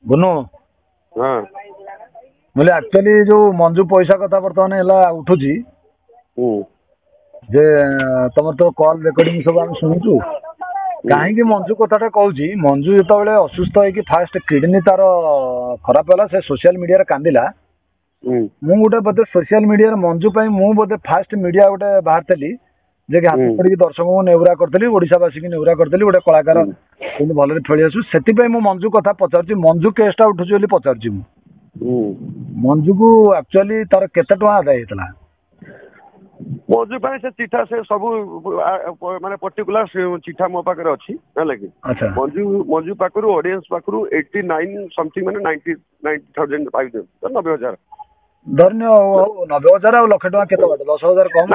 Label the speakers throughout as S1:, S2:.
S1: बुनू
S2: हाँ
S1: बोले एक्चुअली जो मंजू पैसा कथा बर्तमान है उठुची जे तुम तो कॉल रेकर्डिंग सब आम शुणुचु कहीं मंजू कथाटा कहूँ मंजू जो असुस्थ होगी फास्ट किडनी तार खराब है से सोशल मीडिया रे कांदिला मु गोटे बोधे सोशल मीडिया मंजू मु बोधे फास्ट मीडिया गोटे बाहर जे कि हाथ पड़ी दर्शक को नेउरा करी ओडावासी की नेउरा करी गोटे कलाकार भल फेली आसू से मंजू कथा पचार मंजू केसटा उठुची पचार मंजू को एक्चुअली तार केते टका आदाय होता
S2: मंजू से चिठा से सब माने पर्टिकुलर चिठा मो पाखे अच्छी है कि मंजू पाखर ऑडियंस पाखर 89 समथिंग माने 90,000 पाई 90,000
S1: धन्य 90,000 आ लक्ष टका केते बाटे 10,000 कम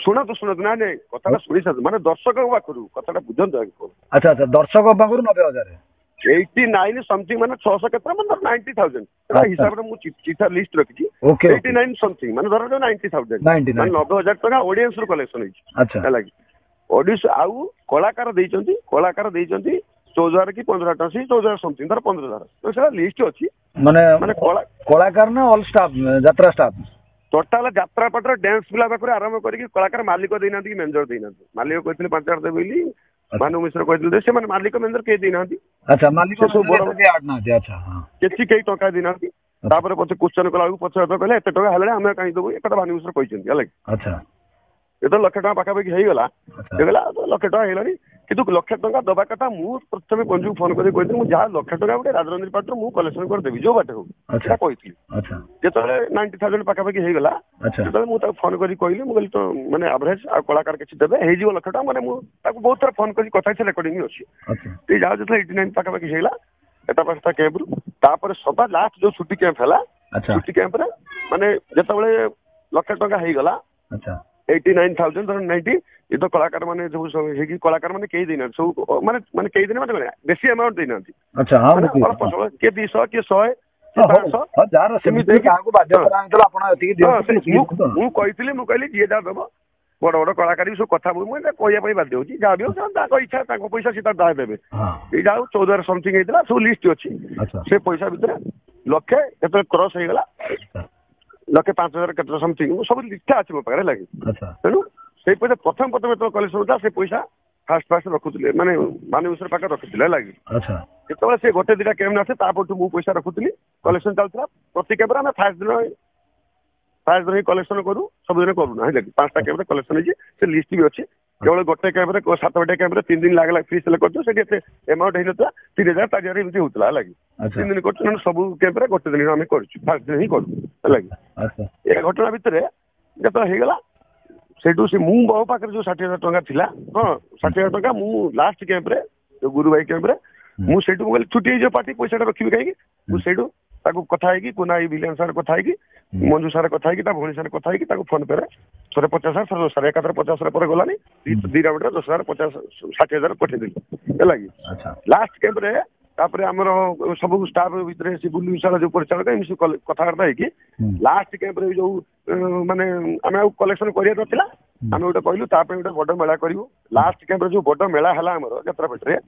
S2: शुणु ना कथा शुणी सार माने दर्शक पाखर कथा बुझंतु
S1: अच्छा अच्छा दर्शक पाखर 90,000
S2: 89 समथिंग माने 600 केते माने 90,000 हिसाब रे मु चिठा लिस्ट रखी 89 समथिंग माने धर 90,000 माने 90,000 टका ऑडियंस रो कलेक्शन होई
S1: अच्छा
S2: है कि ऑडियंस आउ कलाकार देइचंती 14,000 कि 15,000 से 14,000 समथिंग धर 15,000 तो सेला लिस्ट अछि माने माने
S1: कलाकार ना ऑल स्टाफ यात्रा स्टाफ
S2: टोटाल यात्रा पटर डांस पिला पाखर आरंभ करी कलाकार मालिक देना कि मेंजर देना मालिक कहथिले 5,000 दे बोली मानु मिश्र कहथिले से माने मालिक मेंजर के देना
S1: अच्छा मालिक सब बड़ आड ना अच्छा हां
S2: केछि केई टका देना तापर पछे क्वेश्चन कला पछे तो कहले एते टका हले हम काई देबो एकटा मानु मिश्र कहछन्ती हले
S1: अच्छा
S2: ये तो लक्ष टका पाखापाखि होगा देखला लक्ष टका है कि लक्ष टका दबा कथा मुझे प्रथम पंजू फोन कर जहाँ लक्ष टका गोटे राजनीति पार्टी मुझे कलेक्शन करदेवी जो बाटे हो कही जो 90,000 पाखापाखि होगा जो मुझे फोन कर कहली मुझे तो मैंने एवरेज आ कलाकार किसी देवे हो लक्ष टका मैंने बहुत थर फोन कर कथा रेकर्डिंग अच्छी जहाँ जो 89 पाखापाखि होगा एटा पांचटा कैंप रु सदा लास्ट जो छुट्टी कैंप है छुट्टी कैंप माने जिते लक्ष टका होगा 89,000 90 ये तो कलाकार माने जो हेगी कलाकार माने कई दिन सब माने माने कई दिन माने बेसी अमाउंट देना
S1: अच्छा हां
S2: के 200 के 100 500
S1: जार सेमिति काको बाध्य करांतला आपण एति दियो
S2: मु कहली जे जा देबो बड़ बड़ कलाकार भी सब कथा मु कहया पई बाध्य होची जा भी ताको इच्छा ताको पैसा सीता दा देबे ए जाऊ 14,000 समथिंग हेतला सब लिस्ट अछि से पैसा भीतर लक्षे एत क्रॉस हे गला लक्षे 5,000 केते समथिंग सब लिखा अछि मो पारे लागि तेनु से पैसा प्रथम तो कलेक्शन होता से पैसा फास्ट रखुले माने माने उसर पाकर रखुले लागि
S1: अच्छा
S2: जेतबे से गोटे दिटा कैम नाथे तापटू मु पैसा रखुली कलेक्शन चलतला प्रति कैमरा में फास्ट दिन कलेक्शन करू सब दिन करू ना लागि पांचटा कैमरा कलेक्शन होई से लिस्ट भी अछि केवल गोटे कैमरा 7 कैमरा 3 दिन लागला फ्री सेल करतो से एते अमाउंट हेनता 3,000 4,000 एमती होतला लागि 3 दिन करतो सब कैमरा गोटे दिन हम करछु फास्ट दिन ही करू लागि अच्छा ए घटना भितरे जत हेगला सेठू से मु बहु पाकर जो 60,000 टका थिला हां 60,000 टका मु लास्ट कैंप रे गुरु भाई कैंप रे मु सेठू बोले छुट्टी जो पार्टी पैसा रखिबे काई मु सेठू ताको कथा है कि कोना ई विलियम सर कथा है कि मंजू सर कथा है कि ता भोणी सर कथा है कि ताको फोन पे थोड़े 50,000 थोड़े सर 51,50 पर गलानी दी राउंड 10,000 50 60,000 पठे दिल है लागि अच्छा लास्ट कैंप रे तापरे हमर सब स्टाफ भितरे से बुल्लू विशाल जो परिचालक एमसी कथा करता है कि लास्ट कैंप रे जो माने हमें कलेक्शन करिया नथिला हमें गोटे कहलु तापे गोटे बड़ मेला करिवो लास्ट कैंप रे जो बड़ मेला हला हमर यात्रा पेट रे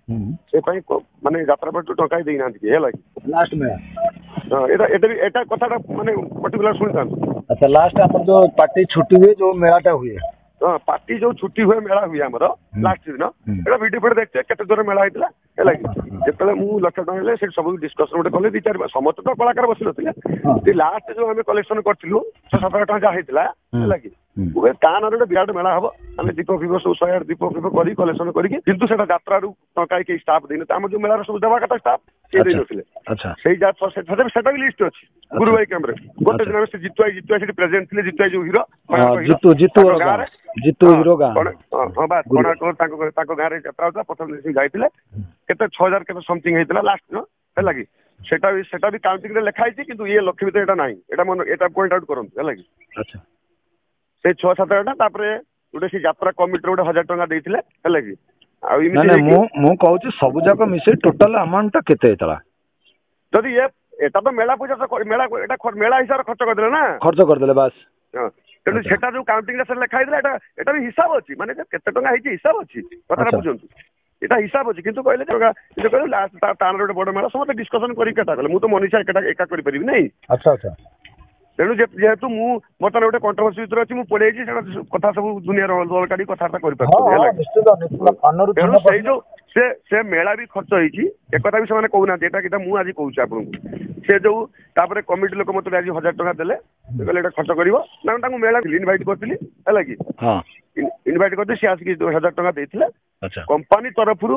S2: से पई माने यात्रा पेट टका देई नांती के हेला लास्ट मेला एटा कथाटा माने पर्टिकुलर सुनतान
S1: अच्छा लास्ट हमर जो पार्टी छुट्टी हुए जो मेलाटा हुए
S2: पार्टी जो छुट्टी हुए मेला हुए हमर लास्ट दिन एटा वीडियो पर देखते केते जोर मेला हैतला हेला जेतले मु लक्ष टका ले से सब डिस्कशन गोटे कले 2-4 समस्त तो कलाकार बसिल थिले लास्ट जो हमें कलेक्शन करथिलु 7,000 टका हैतला हेला कि उबे कान रे विराट मेला हबो हम दीप फिबो 100 दीप फिबो करी कलेक्शन करी किंतु सेटा यात्रा रु टका के स्टाफ देन हम जो मेला सब देवा कथा स्टाफ के देन थिले अच्छा सेई जा सेटा भी लिस्ट अछि गुरु भाई कैमरे गोटे दिन से जितुआ से प्रेजेंट थिले जितुआ जो हीरो
S1: जितु हीरो गा
S2: हां बात कोना को ताको गारे यात्रा होता प्रथम दिन जाइतिले केते 6,000 केते समथिंग हेतला लास्ट नो हेला कि सेटा भी काउंटिंग रे लिखा आइछि किंतु ये लक्ष्य भीतर एटा नाही एटा मन एटा पॉइंट आउट करंत हेला कि अच्छा से 6-7 टा तापरे गोटे से यात्रा कमिटी गोटे 1,000 टका देइथिले हेला कि आ
S1: इमिति मु कहूची सब जाक मिसे टोटल अमाउंट केते हेतला
S2: जदी ये एटा तो मेला पूजा मेला एटा मेला हिसाब खर्च कर देले ना
S1: खर्च कर देले बस
S2: तेणु सेटा जो काउंटिंग रे लिखा एटा भी हिसाब अछि माने केते टका हिसाब अछि कथा बुझंतु এটা হিସାବ ଅଛି କିନ୍ତୁ କହିଲେ ତାର ଗୋଟେ ବଡ ମେଳା ସମସ୍ତେ ଡିସ୍କସନ କରିକି ଏଟା କଲେ ମୁଁ ତ ମନୀଷା ଏକା କରିପାରିବି ନାଇଁ।
S1: ଆଚ୍ଛା ଆଚ୍ଛା।
S2: ତେଣୁ ଯେହେତୁ ମୁଁ ବର୍ତ୍ତମାନ ଗୋଟେ କଣ୍ଟ୍ରୋଭର୍ସି ଭିତରେ ଅଛି ମୁଁ ପଳେଇଛି ସେଟା କଥା ସବୁ ଦୁନିଆର ଅଲଗା କାଢି କଥାବାର୍ତ୍ତା କରିପାରୁଛନ୍ତି ହେଲା। ତେଣୁ ସେଇ ଯୋଉ ସେ ମେଳା ବି ଖର୍ଚ୍ଚ ହେଇଛି ଏକଥା ବି ସେମାନେ କହୁନାହାନ୍ତି ଏଟା ମୁଁ ଆଜି କହୁଛି ଆପଣଙ୍କୁ। ସେ ଯୋଉ ତାପରେ କମିଟି ଲୋକ ମତେ ଆଜି 1000 ଟଙ୍କା ଦେଲେ କହିଲେ ଏଟା ଖର୍ଚ୍ଚ କରିବ ନା ତାଙ୍କୁ ମେଳା ଇନଭାଇଟ୍ କରିଥିଲି ହେଲା କି ଇନଭାଇଟ୍ କରିଥିଲି ସେ ଆସିକି 1000 ଟଙ୍କା ଦେଇଥିଲେ କମ୍ପାନୀ ତରଫରୁ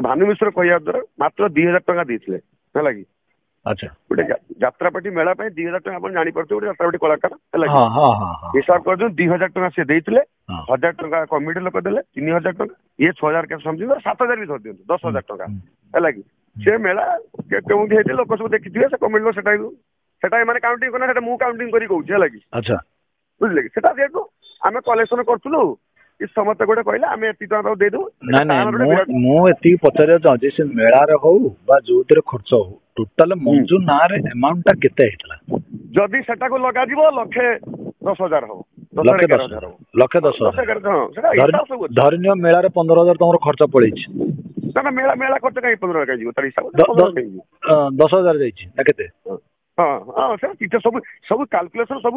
S2: ଭାନୁ ମିଶ୍ର କହିବା ଦ୍ୱାରା ମାତ୍ର 2000 ଟଙ୍କା ଦେଇଥିଲେ ହେଲା କି।
S1: ଆଚ୍ଛା
S2: ଗୋଟେ ଯାତ୍ରାପାଟି ମେଳା ପାଇଁ 2000 ଟଙ୍କା ଆପଣ ଜାଣିପାରୁଥିବେ ଗୋଟେ ଯାତ୍ରାପାଟି କଳାକାର ହେଲା କି ହିସାବ କରୁଛନ୍ତି 2000 ଟଙ୍କା ସେ ଦେଇଥିଲେ 1000 ଟଙ୍କା କମିଟି ଲୋକ ଦେଲେ 3000 ଟଙ୍କା ଇଏ 6000 କେତେ ସମଥିଙ୍ଗ 7000 ବି ଧରି ଦିଅନ୍ତୁ 10000 ଟଙ୍କା ହେଲା କି। ସେ ମେଳା କେଉଁଠି ହେଇଛି ଲୋକ ସବୁ ଦେଖିଥିବେ ସେ କମିଟି ଲୋକ ସେଟା ଏମାନେ କାଉଣ୍ଟିଂ କଲେ ସେଟା ମୁଁ କାଉଣ୍ଟିଂ କରି କହୁଛି ହେଲା କି।
S1: ଆଚ୍ଛା
S2: ବୁଝିଲେ କି ସେଟା ଯେହେତୁ ଆମେ କଲେକ୍ସନ କରୁଥିଲୁ ସମସ୍ତେ ଗୋଟେ କହିଲେ ଆମେ ଏତିକି ଟଙ୍କା ତାକୁ ଦେଇଦେବୁ।
S1: ନାଇଁ ମୁଁ ଏତିକି ପଚାରିବାକୁ ଚାହୁଁଛି ସେ ମେଳାରେ ହଉ ବା ଯୋଉଥିରେ ଖର୍ଚ୍ଚ ହଉ ଟୋଟାଲ ମଞ୍ଜୁ ନାଁରେ ଆମାଉଣ୍ଟ ଟା କେତେ ହେଇଥିଲା?
S2: ଯଦି ସେଟାକୁ ଲଗାଯିବ 1,10,000 ହବ 1,11,000 ହବ
S1: 1,10,000 ଧରିନିଅ ମେଳାରେ 15,000 ତମର ଖର୍ଚ୍ଚ ପଳେଇଛି।
S2: ନା ମେଳା ଖର୍ଚ୍ଚ କାହିଁ 15,000 କାହିଁ ଯିବ ତାର ହିସାବ
S1: 10,000 ଯାଇଛି ନା କେତେ?
S2: ହଁ ସେଟା ସବୁ କାଲକୁଲେସନ ସବୁ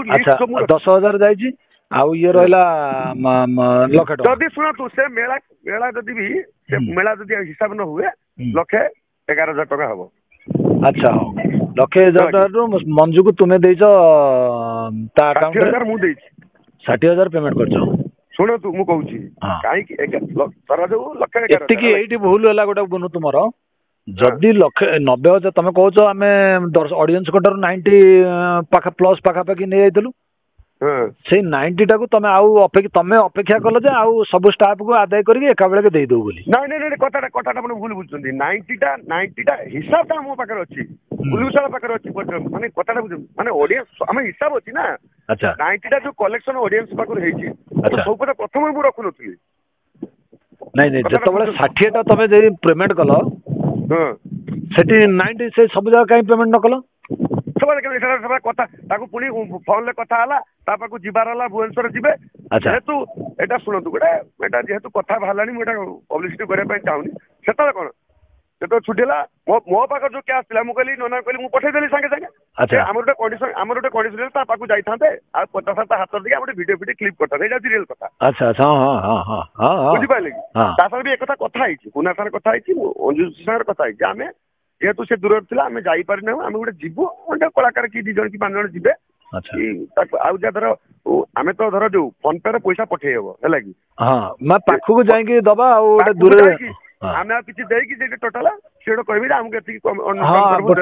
S1: 10,000 ଯାଇଛି ଆଉ ଇଏ ରହିଲା 1,00,000 ଟଙ୍କା।
S2: ଯଦି ଶୁଣନ୍ତୁ ସେ ମେଳା ଯଦି ବି ସେ ମେଳା ଯଦି ହିସାବ ନ ହୁଏ 1,11,000 ଟଙ୍କା ହବ।
S1: ଆଚ୍ଛା ହଉ 1,11,000 ଟଙ୍କାରୁ ମଞ୍ଜୁକୁ ତୁମେ ଦେଇଛ ତା ଆକାଉଣ୍ଟରେ
S2: 60,000 ମୁଁ ଦେଇଛି
S1: 60,000 ପେମେଣ୍ଟ କରିଛ।
S2: ଶୁଣନ୍ତୁ ମୁଁ କହୁଛି କାହିଁକି
S1: ଏତିକି ଏଇଠି ଭୁଲ ହେଲା ଗୋଟେ ବୁନୁ ତୁମର ଯଦି 1,90,000 ତମେ କହୁଛ ଆମେ ଅଡିଏନ୍ସ ଠାରୁ 90 ପ୍ଲସ୍ ପାଖାପାଖି ନେଇଯାଇଥିଲୁ ସେଇ 90 ଟାକୁ ତମେ ଆଉ ଅପେକ୍ଷା କଲ ଯେ ଆଉ ସବୁ ଷ୍ଟାଫ୍ କୁ ଆଦାୟ କରିକି ଏକା ବେଳକେ ଦେଇଦଉ ବୋଲି।
S2: ନାଇଁ କଥାଟା ଆପଣ ଭୁଲ ବୁଝୁଛନ୍ତି। 90ଟା ହିସାବଟା ମୋ ପାଖରେ ଅଛି ପୁଲିସ ପାଖରେ ଅଛି ମାନେ କଥାଟା ବୁଝୁଛନ୍ତି ମାନେ ଅଡିଏନ୍ସ ଆମେ ହିସାବ ଅଛି ନା। 90ଟା ଯୋଉ କଲେକ୍ସନ ଅଡିଏନ୍ସ ପାଖରୁ ହେଇଛି ସବୁ କଥା ପ୍ରଥମେ ମୁଁ ରଖୁନଥିଲି।
S1: ନାଇଁ ଯେତେବେଳେ 60 ଟା ତମେ ଯଦି ପେମେଣ୍ଟ କଲ ସେଠି 90 ସେ ସବୁ ଜାଗା କାହିଁ ପେମେଣ୍ଟ ନ କଲ?
S2: କଥା ତାକୁ ପୁଣି ଫୋନରେ କଥା ହେଲା ତା ପାଖକୁ ଯିବାର ହେଲା ଭୁବନେଶ୍ୱର ଯିବେ ଯେହେତୁ ଏଇଟା ଶୁଣନ୍ତୁ ଏଇଟା ଯେହେତୁ କଥା ବାହାରିଲାଣି ମୁଁ ଏଇଟା ପବ୍ଲିସିଟି କରିବା ପାଇଁ ଚାହୁଁନି। ସେତେବେଳେ କଣ ଯେତେବେଳେ ଛୁଟି ହେଲା ମୋ ପାଖରେ ଯୋଉ କ୍ୟାସ୍ ଥିଲା ମୁଁ କହିଲି ନନା କହିଲି ମୁଁ ପଠେଇଦେଲି ସାଙ୍ଗେ ସାଙ୍ଗେ ଆମର ଗୋଟେ କଣ୍ଡିସନ ତା ପାଖକୁ ଯାଇଥାନ୍ତେ ଆଉ 50,000 ହାତ ଦେଇକି ଆମେ ଗୋଟେ ଭିଡିଓ କ୍ଲିପ୍ କରିଥାନ୍ତେ ଏଇଟା ହଉଛି ରିଏଲ କଥା। ବୁଝିପାରିଲେ କି ତା ସାଙ୍ଗରେ ବି ଏକଥା କଥା ହେଇଛି କୁନା ସାଙ୍ଗରେ କଥା ହେଇଛି ଅଞ୍ଜୁ ସାଙ୍ଗରେ କଥା ହେଇଛି ଆମେ ଯେହେତୁ ସେ ଦୂରରେ ଥିଲା ଆମେ ଯାଇପାରିନାହୁଁ ଆମେ ଗୋଟେ ଯିବୁ ଗୋଟେ କଳାକାର କି 2 ଜଣ କି 5 ଜଣ ଯିବେ ଆଉ ଯାହା ଧର ଆମେ ତ ଧର ଯୋଉ ଫୋନ ପେ ରେ ପଇସା ପଠେଇ ହବ ହେଲା କି
S1: ପାଖକୁ ଯାଇକି ଦବା ଆଉ ଦୂରରେ
S2: ଆମେ ଆଉ କିଛି ଦେଇକି ଟୋଟାଲ ସେ ଗୋଟେ କହିବି ଆମକୁ ଏତିକି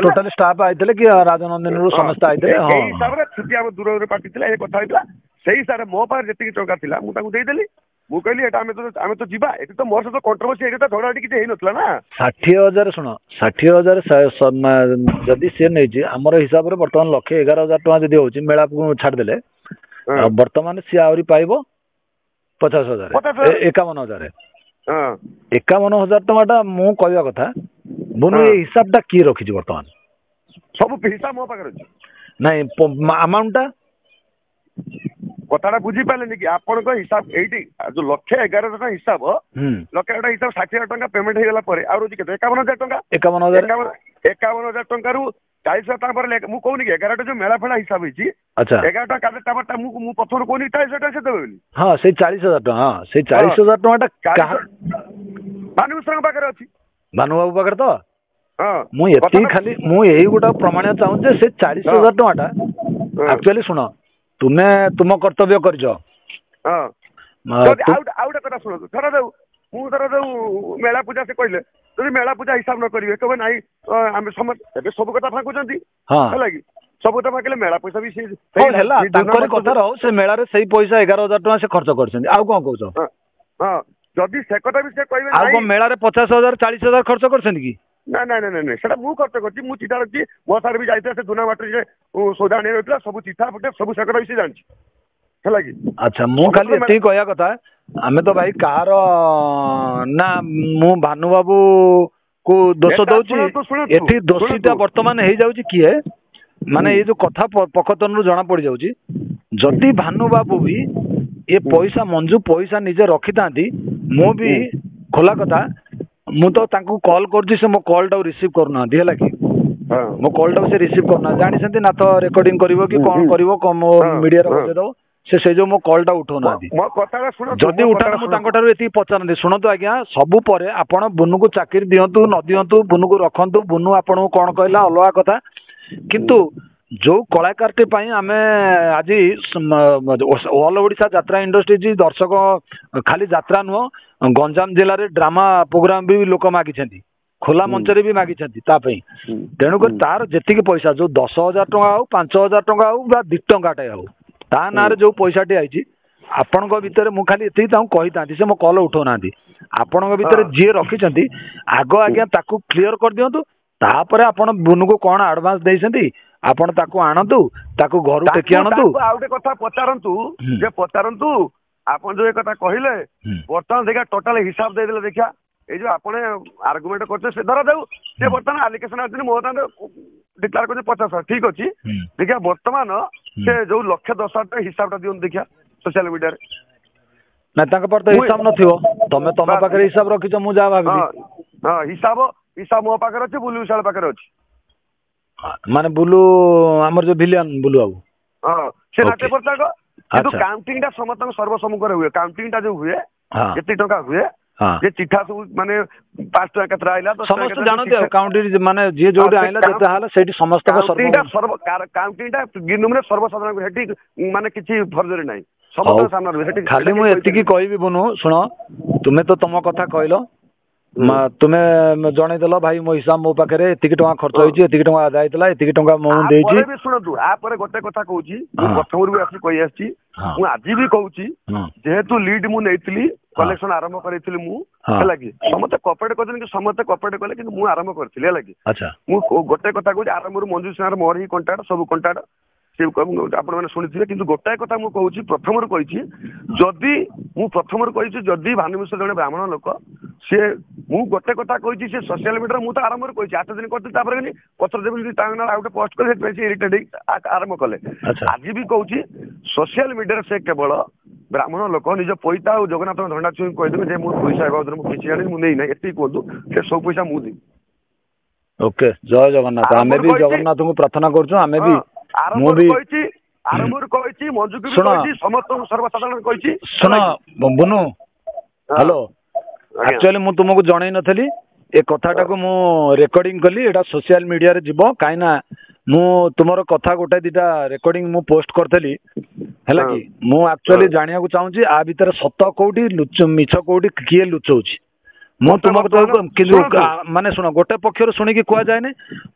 S1: ଟୋଟାଲ ଷ୍ଟାଫ୍ ଆଇଥିଲେ କି ରାଜନନ୍ଦିନୀରୁ ସମସ୍ତେ ଆଇଥିଲେ
S2: ଏଇ ହିସାବରେ ଛୁଟି ଆମ ଦୂରରେ ପାର୍ଟି ଥିଲା ଏ କଥା ହେଇଥିଲା ସେଇ ହିସାବରେ ମୋ ପାଖରେ ଯେତିକି ଟଙ୍କା ଥିଲା ମୁଁ ତାଙ୍କୁ ଦେଇଦେଲି। ମୁଁ କହିଲି ଏଟା ଆମେ ତ ଯିବା ଏଠି ତ ମୋର ସହିତ କଣ୍ଟ୍ରୋଭର୍ସି ଏଇଟା ଝଗଡ଼ା କିଛି ହେଇନଥିଲା ନା।
S1: 60,000 ଶୁଣ 60,000 ଯଦି ସିଏ ନେଇଛି ଆମର ହିସାବରେ ବର୍ତ୍ତମାନ 1,11,000 ଟଙ୍କା ଯଦି ହଉଛି ମେଳାକୁ ଛାଡିଦେଲେ ବର୍ତ୍ତମାନ ସିଏ ଆହୁରି ପାଇବ 50,000 51,000 51,000 ଟଙ୍କାଟା ମୁଁ କହିବା କଥା ବୁନୁ ଏ ହିସାବ ଟା କିଏ ରଖିଛି ବର୍ତ୍ତମାନ?
S2: ସବୁ ହିସାବ ମୋ ପାଖରେ ଅଛି।
S1: ନାଇଁ ଆମାଉଣ୍ଟ ଟା
S2: କଥାଟା ବୁଝିପାରିଲେନି କି ଆପଣଙ୍କ ହିସାବ ଏଇଠି ଯୋଉ 1,11,000 ଟଙ୍କା ହିସାବ 1,11,000 ହିସାବ 60,000 ଟଙ୍କା ପେମେଣ୍ଟ ହେଇଗଲା ପରେ ଆଉ ରହୁଛି କେତେ 51,000 ଟଙ୍କା 51,000 ଟଙ୍କାରୁ 40,000 ଟଙ୍କା ପରେ ମୁଁ କହୁନି କି 11ଟା ଯୋଉ ମେଳା ଫେଳା ହିସାବ ହେଇଛି 11 ଟଙ୍କା ତାପରେ ମୁଁ ପ୍ରଥମରୁ କହୁନି 40,000 ଟଙ୍କା ସେ ଦେବେ ବୋଲି।
S1: ସେଇ 40,000 ଟଙ୍କା ସେଇ 40,000 ଟଙ୍କା ଟା
S2: ଭାନୁଭୂଷଣଙ୍କ ପାଖରେ ଅଛି
S1: ଭାନୁବାବୁ ପାଖରେ ତ ମୁଁ ଏତିକି ଖାଲି ମୁଁ ଏଇ ଗୋଟା ପ୍ରମାଣ ଚାହୁଁଛି ଯେ ସେ 40,000 ଟଙ୍କା ଟା ଆକ୍ଚୁଆଲି ଶୁଣ ତୁମେ ତୁମ କର୍ତ୍ତବ୍ୟ କରିଛ।
S2: ଆଉ ଗୋଟେ କଥା ଶୁଣନ୍ତୁ ଧର ଯୋଉ ମେଳା ପୂଜା ସେ କହିଲେ ଯଦି ମେଳା ପୂଜା ହିସାବ ନ କରିବେ କେବେ ନାହିଁ ଆମେ ସମସ୍ତେ ଏବେ ସବୁ କଥା ଫାଙ୍କୁଛନ୍ତି ହେଲା କି ସବୁ କଥା ଫାଙ୍କିଲେ ମେଳା ପଇସା ବି
S1: ହେଲା ତାଙ୍କରି କଥା ରହୁ ସେ ମେଳାରେ ସେଇ ପଇସା 11,000 ଟଙ୍କା ସେ ଖର୍ଚ୍ଚ କରିଛନ୍ତି ଆଉ କଣ କହୁଛ?
S2: ଯଦି ସେ କଥା ବି ସେ କହିବେ
S1: ଆଉ କଣ ମେଳାରେ 50,000 40,000 ଖର୍ଚ୍ଚ କରିଛନ୍ତି କି?
S2: ନାଇଁ ସେଟା ମୁଁ ଖର୍ଚ୍ଚ କରିଛି ମୁଁ ଚିଠା ରଖିଛି ମୋ ସାର୍ ବି ଯାଇଥିଲା ସେ ଧୁନା ବାଟରେ ସୌଦା ଆଣିବାକୁ ଯାଇଥିଲା ସବୁ ଚିଠା ଫୁଟେ ସବୁ ସେ କଥା ବି ସେ ଜାଣିଛି ହେଲା କି।
S1: ଆଚ୍ଛା ମୁଁ ଖାଲି ଏତିକି କହିବା କଥା ଆମେ ତ ଭାଇ କାହାର ନା ମୁଁ ଭାନୁବାବୁ କୁ ଦୋଷ ଦଉଛି ଏଠି ଦୋଷୀଟା ବର୍ତ୍ତମାନ ହେଇଯାଉଛି କିଏ ମାନେ ଏଇ ଯୋଉ କଥା ପକତନରୁ ଜଣା ପଡିଯାଉଛି ଯଦି ଭାନୁବାବୁ ବି ଏ ପଇସା ମଞ୍ଜୁ ପଇସା ନିଜେ ରଖିଥାନ୍ତି ମୁଁ ବି ଖୋଲା କଥା ମୁଁ ତ ତାଙ୍କୁ କଲ୍ କରୁଛି ସେ ମୋ କଲ୍ ଟାକୁ ରିସିଭ୍ କରୁନାହାନ୍ତି ହେଲା କି ମୋ କଲ୍ ଟାକୁ ସେ ରିସିଭ୍ କରୁନାହାନ୍ତି ଜାଣିଛନ୍ତି ନା ତ ରେକର୍ଡିଂ କରିବ କି କଣ କରିବ ମୋ ମିଡିଆରେ ବଜେଇଦବ ସେ ଯୋଉ ମୋ କଲ୍ ଟା ଉଠଉନାହାନ୍ତି ଯଦି ଉଠାନ୍ତୁ ମୁଁ ତାଙ୍କଠାରୁ ଏତିକି ପଚାରନ୍ତି ଶୁଣନ୍ତୁ ଆଜ୍ଞା ସବୁ ପରେ ଆପଣ ବୁନୁକୁ ଚାକିରି ଦିଅନ୍ତୁ ନ ଦିଅନ୍ତୁ ବୁନୁକୁ ରଖନ୍ତୁ ବୁନୁ ଆପଣଙ୍କୁ କଣ କହିଲା ଅଲଗା କଥା କିନ୍ତୁ ଯୋଉ କଳାକାରଟି ପାଇଁ ଆମେ ଆଜି ଅଲ୍ ଓଡ଼ିଶା ଯାତ୍ରା ଇଣ୍ଡଷ୍ଟ୍ରି ଦର୍ଶକ ଖାଲି ଯାତ୍ରା ନୁହଁ ଗଞ୍ଜାମ ଜିଲ୍ଲାରେ ଡ୍ରାମା ପ୍ରୋଗ୍ରାମ ବି ଲୋକ ମାଗିଛନ୍ତି ଖୋଲା ମଞ୍ଚରେ ବି ମାଗିଛନ୍ତି ତା ପାଇଁ ତେଣୁକରି ତାର ଯେତିକି ପଇସା ଯୋଉ 10,000 ଟଙ୍କା ହଉ 5,000 ଟଙ୍କା ହଉ ବା 2 ଟଙ୍କାଟେ ହଉ ତା ନାଁରେ ଯୋଉ ପଇସାଟି ଆଇଛି ଆପଣଙ୍କ ଭିତରେ ମୁଁ ଖାଲି ଏତିକି ତାଙ୍କୁ କହିଥାନ୍ତି ସେ ମୋ କଲ୍ ଉଠଉନାହାନ୍ତି ଆପଣଙ୍କ ଭିତରେ ଯିଏ ରଖିଛନ୍ତି ଆଗ ଆଜ୍ଞା ତାକୁ କ୍ଲିୟର କରିଦିଅନ୍ତୁ ତାପରେ ଆପଣ ବୁନୁକୁ କଣ ଆଡଭାନ୍ସ ଦେଇଛନ୍ତି ଆପଣ ତାକୁ ଆଣନ୍ତୁ ତାକୁ ଘରୁ ଟେକି ଆଣନ୍ତୁ
S2: ଆଉ ଗୋଟେ କଥା ପଚାରନ୍ତୁ ଆପଣ ଯୋଉ କଥା କହିଲେ ବର୍ତ୍ତମାନ ଦେଖିବା ଟୋଟାଲ ହିସାବ ଦେଇଦେଲେ ଦେଖିବା ଏଇ ଯୋଉ ଆପଣ ଆର୍ଗୁମେଣ୍ଟ କରୁଛେ ସେ ଧରା ଯାଉ ସେ ବର୍ତ୍ତମାନ ଆଲିଗେସନ ଆସିଛନ୍ତି ମୋ ଡିକ୍ଲାର କରୁଛି 50,000 ଠିକ ଅଛି ଦେଖିବା ବର୍ତ୍ତମାନ ସେ ଯୋଉ 1,10,000 ହିସାବଟା ଦିଅନ୍ତୁ ଦେଖିବା ସୋସିଆଲ ମିଡିଆରେ
S1: ନା ତାଙ୍କ ପାଖରେ ତ ହିସାବ ନଥିବ ତମ ପାଖରେ ହିସାବ ରଖିଛ ମୁଁ ଯାହା ଭାବିଲି
S2: ହିସାବ ମୋ ପାଖରେ ଅଛି ବୁଲୁ ବିଶାଳ ପାଖରେ ଅଛି
S1: ମାନେ ବୁଲୁ ଆମର ଯୋଉ ଭିଲିଆନ ବୁଲୁ ବାବୁ
S2: ସେ ନାଟ୍ୟ ପ୍ରତ୍ୟେକ କିନ୍ତୁ କାଉଣ୍ଟିଂ ଟା ସମସ୍ତଙ୍କ ସର୍ବସମ୍ମୁଖରେ ହୁଏ କାଉଣ୍ଟିଂ ଟା ଯୋଉ ହୁଏ ଯେତିକି ଟଙ୍କା ହୁଏ ଯେ ଚିଠା ସବୁ ମାନେ 5 ଟଙ୍କା କେତେ ଆଇଲା
S1: ସମସ୍ତେ ଜାଣନ୍ତି ଆଉ କାଉଣ୍ଟିଂ ମାନେ ଯିଏ ଯୋଉଠି ଆଇଲା ଯେତେ ହେଲା ସେଇଠି ସମସ୍ତଙ୍କ
S2: କାଉଣ୍ଟିଂ ଟା ଗିନୁମରେ ସର୍ବସାଧାରଣ ସେଠି ମାନେ କିଛି ଫର୍ଜରୀ ନାହିଁ ସମସ୍ତଙ୍କ ସାମ୍ନାରେ ହୁଏ ସେଠି
S1: ଖାଲି ମୁଁ ଏତିକି କହିବି ବୁନୁ ଶୁଣ ତୁମେ ତ ତମ କଥା କହିଲ ତୁମେ ଜଣେଇଦେଲ ଭାଇ ମୋ ହିସାବ ମୋ ପାଖରେ ଏତିକି ଟଙ୍କା ଖର୍ଚ୍ଚ ହେଇଛି ଏତିକି ଟଙ୍କା ଆଦାୟ ହେଇଥିଲା ଏତିକି ଟଙ୍କା ମୁଁ ଦେଇଛି
S2: ଶୁଣନ୍ତୁ ଆପରେ ଗୋଟେ କଥା କହୁଛି ମୁଁ ପ୍ରଥମରୁ ବି ଆସି କହି ଆସିଛି ମୁଁ ଆଜି ବି କହୁଛି ଯେହେତୁ ଲିଡ୍ ମୁଁ ନେଇଥିଲି କଲେକ୍ସନ ଆରମ୍ଭ କରିଥିଲି ମୁଁ ହେଲା କି ସମସ୍ତେ କପରେଟ କରିଛନ୍ତି କିନ୍ତୁ ସମସ୍ତେ କପରେଟ କଲେ କିନ୍ତୁ ମୁଁ ଆରମ୍ଭ କରିଥିଲି ହେଲା କି ମୁଁ ଗୋଟେ କଥା କହୁଛି ଆରମ୍ଭରୁ ମଞ୍ଜୁ ସାଙ୍ଗରେ ମୋର ହିଁ କଣ୍ଟାକ୍ଟ ସବୁ କଣ୍ଟାକ୍ଟ ସେ ଆପଣମାନେ ଶୁଣିଥିବେ କିନ୍ତୁ ଗୋଟାଏ କଥା ମୁଁ କହୁଛି ପ୍ରଥମରୁ କହିଛି ଯଦି ଭାନୁ ମିଶ୍ର ଜଣେ ବ୍ରାହ୍ମଣ ଲୋକ ସେ ମୁଁ ଗୋଟେ କଥା କହିଛି ସେ ସୋସିଆଲ ମିଡିଆରେ ମୁଁ ତ ଆରମ୍ଭରୁ କହିଛି 8 ଦିନ କରିଥିଲି ତାପରେ ପତ୍ର ଦେବି ତାଙ୍କ ନାଁ ଆଉ ଗୋଟେ ପୋଷ୍ଟ କଲେ ସେଥିପାଇଁ ସେ ଇରିଟେଡ୍ ହେଇ ଆରମ୍ଭ କଲେ ଆଜି ବି କହୁଛି ସୋସିଆଲ ମିଡିଆରେ ସେ କେବଳ ବ୍ରାହ୍ମଣ ଲୋକ ନିଜ ପଇତା ଆଉ ଜଗନ୍ନାଥଙ୍କ ଧଣ୍ଡା ଛୁଇଁ କହିଦେବେ ଯେ ମୁଁ ପଇସା ବାବଦରେ ମୁଁ କିଛି ଜାଣିନି ମୁଁ ନେଇନାହିଁ ଏତିକି କୁହନ୍ତୁ ସେ ସବୁ ପଇସା ମୁଁ ଦେବି
S1: ଓକେ ଜୟ ଜଗନ୍ନାଥ ଆମେ ବି ଜଗନ୍ନାଥଙ୍କୁ ପ୍ରାର୍ଥନା କରୁଛୁ ଆମେ ବି ମୁଁ ବି
S2: ଆରମ୍ଭରୁ କହିଛି ମଞ୍ଜୁକୁ ବି କହିଛି ସମସ୍ତଙ୍କୁ ସର୍ବସାଧାରଣ କହିଛି
S1: ଶୁଣ ବୁନୁ ହ୍ୟାଲୋ ଆକ୍ଚୁଆଲି ମୁଁ ତୁମକୁ ଜଣେଇ ନଥିଲି ଏ କଥାଟାକୁ ମୁଁ ରେକର୍ଡିଂ କଲି ଏଇଟା ସୋସିଆଲ ମିଡିଆରେ ଯିବ କାହିଁକି ନା ମୁଁ ତୁମର କଥା ଗୋଟେ ଦିଟା ରେକର୍ଡିଂ ମୁଁ ପୋଷ୍ଟ କରିଥିଲି ହେଲା କି ମୁଁ ଆକ୍ଚୁଆଲି ଜାଣିବାକୁ ଚାହୁଁଛି ଆ ଭିତରେ ସତ କୋଉଠି ମିଛ କୋଉଠି କିଏ ଲୁଚଉଛି ମୁଁ ତୁମକୁ କିନ୍ତୁ ମାନେ ଶୁଣ ଗୋଟେ ପକ୍ଷରୁ ଶୁଣିକି କୁହାଯାଏନି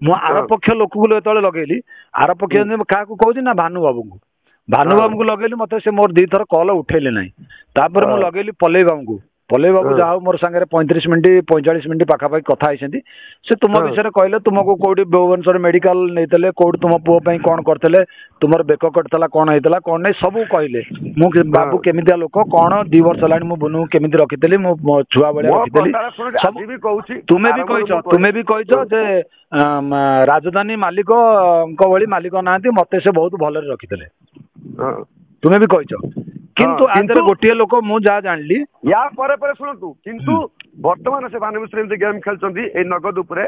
S1: ମୁଁ ଆର ପକ୍ଷ ଲୋକକୁ ଯେତେବେଳେ ଲଗେଇଲି ଆର ପକ୍ଷ କାହାକୁ କହୁଛି ନା ଭାନୁ ବାବୁଙ୍କୁ ଲଗେଇଲି ମତେ ସେ ମୋର 2 ଥର କଲ୍ ଉଠେଇଲେ ନାହିଁ ତାପରେ ମୁଁ ଲଗେଇଲି ପଲେଇ ବାବୁ ଯାହା ହଉ ମୋର ସାଙ୍ଗରେ 35 ମିନିଟ୍ 45 ମିନିଟ୍ ପାଖାପାଖି କଥା ହେଇଛନ୍ତି ସେ ତୁମ ବିଷୟରେ କହିଲେ ତୁମକୁ କୋଉଠି ଭୁବନେଶ୍ୱର ମେଡିକାଲ ନେଇଥିଲେ କୋଉଠି ତୁମ ପୁଅ ପାଇଁ କଣ କରିଥିଲେ ତୁମର ବେକ କଟିଥିଲା କଣ ହେଇଥିଲା କଣ ନାହିଁ ସବୁ କହିଲେ ମୁଁ ବାବୁ କେମିତିଆ ଲୋକ କଣ 2 ବର୍ଷ ହେଲାଣି ମୁଁ ବୁନୁ କେମିତି ରଖିଥିଲି ମୁଁ ମୋ ଛୁଆ ଭଳିଆ ରଖିଥିଲି ତୁମେ ବି କହିଛ ଯେ ରାଜଧାନୀ ମାଲିକଙ୍କ ଭଳି ମାଲିକ ନାହାନ୍ତି ମତେ ସେ ବହୁତ ଭଲରେ ରଖିଥିଲେ ତୁମେ ବି କହିଛ କିନ୍ତୁ ଆଦରେ ଗୋଟିଏ ଲୋକ ମୁଁ ଯାହା ଜାଣିଲି
S2: ୟା ପରେ ଶୁଣନ୍ତୁ କିନ୍ତୁ ବର୍ତ୍ତମାନ ସେ ଭାନୁ ମିଶ୍ର ଏମିତି ଗେମ୍ ଖେଳୁଛନ୍ତି ଏଇ ନଗଦ ଉପରେ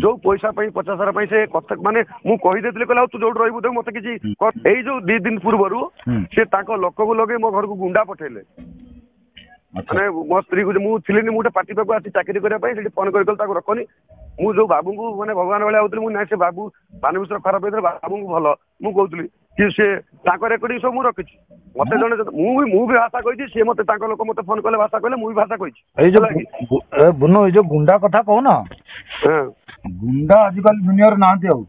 S2: ଯୋଉ ପଇସା ପାଇଁ 50,000 ପାଇଁ ସେ କଥା ମାନେ ମୁଁ କହିଦେଇଥିଲି କହିଲେ ଆଉ ତୁ ଯୋଉଠି ରହିବୁ ମତେ କିଛି ଏଇ ଯୋଉ 2 ଦିନ ପୂର୍ବରୁ ସେ ତାଙ୍କ ଲୋକକୁ ଲଗେଇ ମୋ ଘରକୁ ଗୁଣ୍ଡା ପଠେଇଲେ ମାନେ ମୋ ସ୍ତ୍ରୀକୁ ମୁଁ ଥିଲିନି ମୁଁ ଗୋଟେ ପାର୍ଟି ପାଖକୁ ଆସି ଚାକିରି କରିବା ପାଇଁ ସେଠି ଫୋନ କରି ତାକୁ ରଖନି ମୁଁ ଯୋଉ ବାବୁଙ୍କୁ ମାନେ ଭଗବାନ ଭଳିଆ ହଉଥିଲି ମୁଁ ନାଇଁ ସେ ବାବୁ ଭାନୁ ମିଶ୍ର ଖରାପ ହେଇଥିଲେ ବାବୁଙ୍କୁ ଭଲ ମୁଁ କହୁଥିଲି କି ସେ ତାଙ୍କ ରେକର୍ଡିଂ ସବୁ ମୁଁ ରଖିଛି ମତେ ଜଣେ ମୁଁ ବି ଭାଷା କହିଛି ସିଏ ମତେ ତାଙ୍କ ଲୋକ ମତେ ଫୋନ କଲେ ଭାଷା କହିଲେ ମୁଁ ବି ଭାଷା କହିଛି
S1: ଏଇ ଯୋଉ ବୁନୁ ଏଇ ଯୋଉ ଗୁଣ୍ଡା କଥା କହୁନ ଗୁଣ୍ଡା ଆଜିକାଲି ଦୁନିଆରେ ନାହାନ୍ତି ଆଉ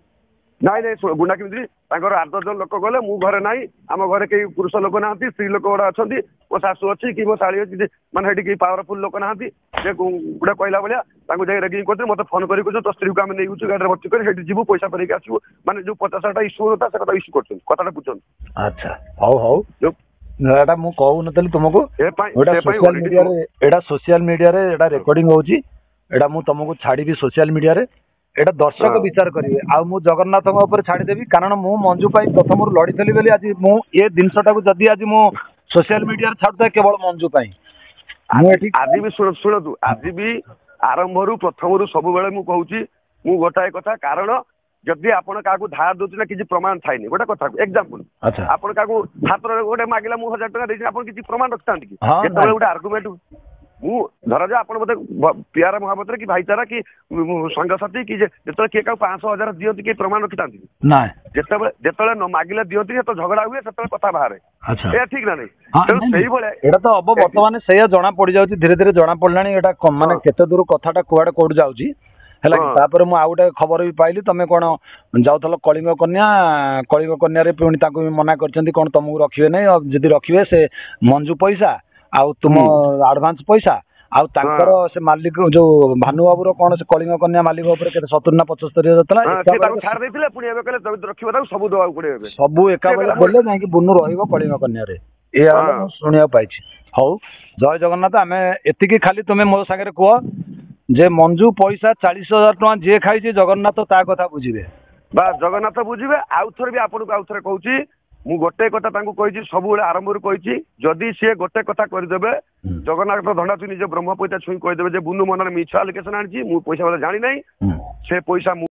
S2: ନାଇଁ ଗୁଣ୍ଡା କେମିତି ତାଙ୍କର 8-10 ଜଣ ଲୋକ ଗଲେ ମୁଁ ଘରେ ନାହିଁ ଆମ ଘରେ କେହି ପୁରୁଷ ଲୋକ ନାହାନ୍ତି ସ୍ତ୍ରୀ ଲୋକ ଗୁଡା ଅଛନ୍ତି ମୋ ଶାଶୁ ଅଛି କି ମୋ ଶାଳୀ ଅଛି ମାନେ ସେଠି କେହି ପାୱାରଫୁଲ ଲୋକ ନାହାନ୍ତି ସେ ଗୋଟେ କହିଲା ଭଳିଆ ତାଙ୍କୁ ଯାଇ ରେଗିଂ କରିଥିଲେ ମତେ ଫୋନ କରି କହୁଛୁ ତୋ ସ୍ତ୍ରୀକୁ ଆମେ ନେଇଛୁ ଗାଡିରେ ଭର୍ତ୍ତି କରି ସେଠି ଯିବୁ ପଇସା ଫେରିକି ଆସିବୁ ମାନେ ଯୋଉ 50,000 ଇସ୍ୟୁ ହତା ସେ କଥା ଇସ୍ୟୁ କରୁଛନ୍ତି କଥାଟା ବୁଝନ୍ତୁ
S1: ଆଚ୍ଛା ହଉ ଏଟା ମୁଁ କହୁନଥିଲି ତୁମକୁ ଏଟା ସୋସିଆଲ ମିଡିଆରେ ଏଟା ରେକର୍ଡିଂ ହଉଛି ଏଟା ମୁଁ ତମକୁ ଛାଡିବି ସୋସିଆଲ ମିଡିଆରେ ଏଟା ଦର୍ଶକ ବିଚାର କରିବେ ଆଉ ମୁଁ ଜଗନ୍ନାଥଙ୍କ ଉପରେ ଛାଡିଦେବି କାରଣ ମୁଁ ମଞ୍ଜୁ ପାଇଁ ପ୍ରଥମରୁ ଲଢିଥିଲି ବୋଲି ଆଜି ମୁଁ ଏ ଜିନିଷଟାକୁ ଯଦି ଆଜି ମୁଁ ସୋସିଆଲ ମିଡିଆରେ ଛାଡୁଥାଏ କେବଳ ମଞ୍ଜୁ ପାଇଁ ମୁଁ ଏଠି
S2: ଆଜି ବି ଶୁଣନ୍ତୁ ଆଜି ବି आरंभरू प्रथमरू सब बेले मु कहूची मु गोटाए कथा कारण जदि आपण काकू धार दउछि ना किछि प्रमाण थाइनी गोटे कथा एग्जांपल
S1: अच्छा
S2: आपण काकू हाथ गोटे मागिला मु 1000 टका देछि आपण किछि प्रमाण रखतांती कि
S1: हाँ,
S2: जेतबेले गोटे आर्गुमेंट मु धर जा आपण मते प्यार मोहब्बत रे कि भाईचारा कि संग साथी कि जेतबेले के का 500,000 दियंती कि प्रमाण रखतांती
S1: ना
S2: जेतबेले न मागिले दियंती तो झगड़ा हुए सेतबेले कथा बाहर
S1: अच्छा
S2: ए ठीक ना नहीं तो सही भले
S1: एटा तो अब वर्तमान सेया जणा पड़ी जाउची धीरे धीरे जणा पड़लानी एटा माने केते दूर कथाटा कुआडे कोड जाउची हैला तापर मु आ गोटे खबर भी पाइली तमे कोन जाउथल कलिंग कन्या रे पुणी ताको भी मना करछंती कोन तुमको रखिबे नै जदी रखिबे से मंजू पैसा आउ तुम एडवांस पैसा आउ तांकर से मालिक जो भानु बाबूर कोन से कलिंग कन्या मालिक ऊपर केते 70 ना 75 दतला
S2: से ताको छाड़ देथिले पुणी एबे कले रखिबो ताको सब दवा पड़े एबे
S1: सब एका बेले बोले नै कि बुनु रहिबो कलिंग कन्या रे ए हम सुनिया पाइछि हौ जय जगन्नाथ आमे एतिकी खाली तुमे मो संगे कुओ जे मंजू पैसा 40,000 टका जे खाई जे जगन्नाथ ता कथा बुझिबे
S2: बा जगन्नाथ बुझिबे आउ थोर भी आपन को आउ थोर कहूची मु गोटे कथा तांको कहिछि सब बेले आरंभ रू कहिछि जदी से गोटे कथा कर देबे जगन्नाथ धंडा तू निजे ब्रह्म पैसा छुई कहि देबे जे बुनु मनर मिछा एलिगेशन आनछि मु पैसा वाला जानि नै से पैसा